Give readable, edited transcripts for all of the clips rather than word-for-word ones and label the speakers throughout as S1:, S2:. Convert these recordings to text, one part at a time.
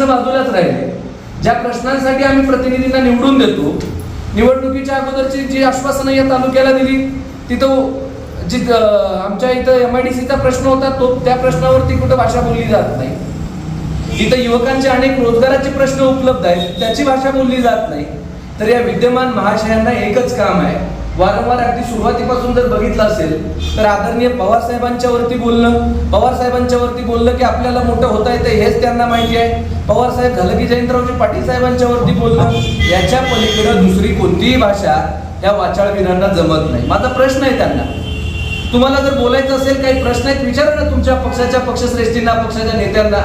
S1: प्रश्न बाजूलाच राहिले. ज्या प्रश्नांसाठी आम्ही प्रतिनिधींना निवडून देतो, निवडणुकीच्या अगोदरची जी आश्वासनं या तालुक्याला दिली, तिथं आमच्या इथं MIDCचा प्रश्न होता, तो त्या प्रश्नावरती कुठं भाषा बोलली जात नाही. इथं युवकांचे अनेक रोजगाराचे प्रश्न उपलब्ध आहेत, त्याची भाषा बोलली जात नाही. तर या विद्यमान महाशयांना एकच काम आहे, वारंवार अगदी सुरुवातीपासून जर बघितलं असेल तर आदरणीय पवार साहेबांच्या वरती बोलणं की आपल्याला मोठं होता येतं हेच त्यांना माहिती आहे. पवार साहेब झालं की जयंतरावजी पाटील साहेबांच्या वरती बोलणं, याच्या पलीकडे दुसरी कोणतीही भाषा या वाचाळवीरांना जमत नाही. माझा प्रश्न आहे त्यांना, तुम्हाला जर बोलायचं असेल, काही प्रश्न आहेत विचारा ना तुमच्या पक्षाच्या पक्षश्रेष्ठींना, पक्षाच्या नेत्यांना.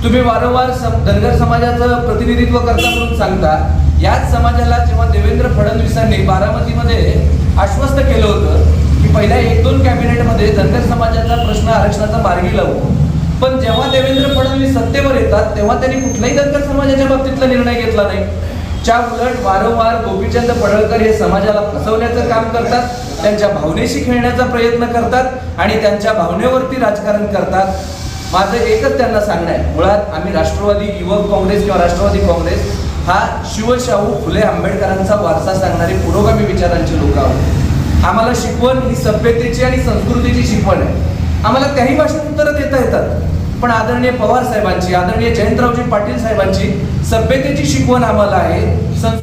S1: तुम्ही वारंवार धनगर समाजाचं प्रतिनिधित्व करता म्हणून सांगता. याच समाजाला जेव्हा देवेंद्र फडणवीसांनी बारामतीमध्ये आश्वस्त केलं होतं की पहिल्या 1-2 कॅबिनेटमध्ये धनगर समाजाचा प्रश्न आरक्षणाचा मार्गी लावू, पण जेव्हा देवेंद्र फडणवीस सत्तेवर येतात तेव्हा त्यांनी कुठल्याही धनगर समाजाच्या बाबतीतला निर्णय घेतला नाही. च्या उलट वारंवार गोपीचंद पडळकर हे समाजाला फसवण्याचं काम करतात, त्यांच्या भावनेशी खेळण्याचा प्रयत्न करतात आणि त्यांच्या भावनेवरती राजकारण करतात. माझं एकच त्यांना सांगणं आहे, मुळात आम्ही राष्ट्रवादी युवक काँग्रेस किंवा राष्ट्रवादी काँग्रेस हा शिवशाहू फुले आंबेडकरांचा वारसा सांगणारे पुरोगामी विचारांचे लोक आहोत. आम्हाला शिकवण ही सभ्यतेची आणि संस्कृतीची शिकवण आहे. आम्हाला त्याही भाषेत उत्तरं देता येतात, पण आदरणीय पवार साहेबांची, आदरणीय जयंतरावजी पाटील साहेबांची सभ्यतेची शिकवण आम्हाला आहे.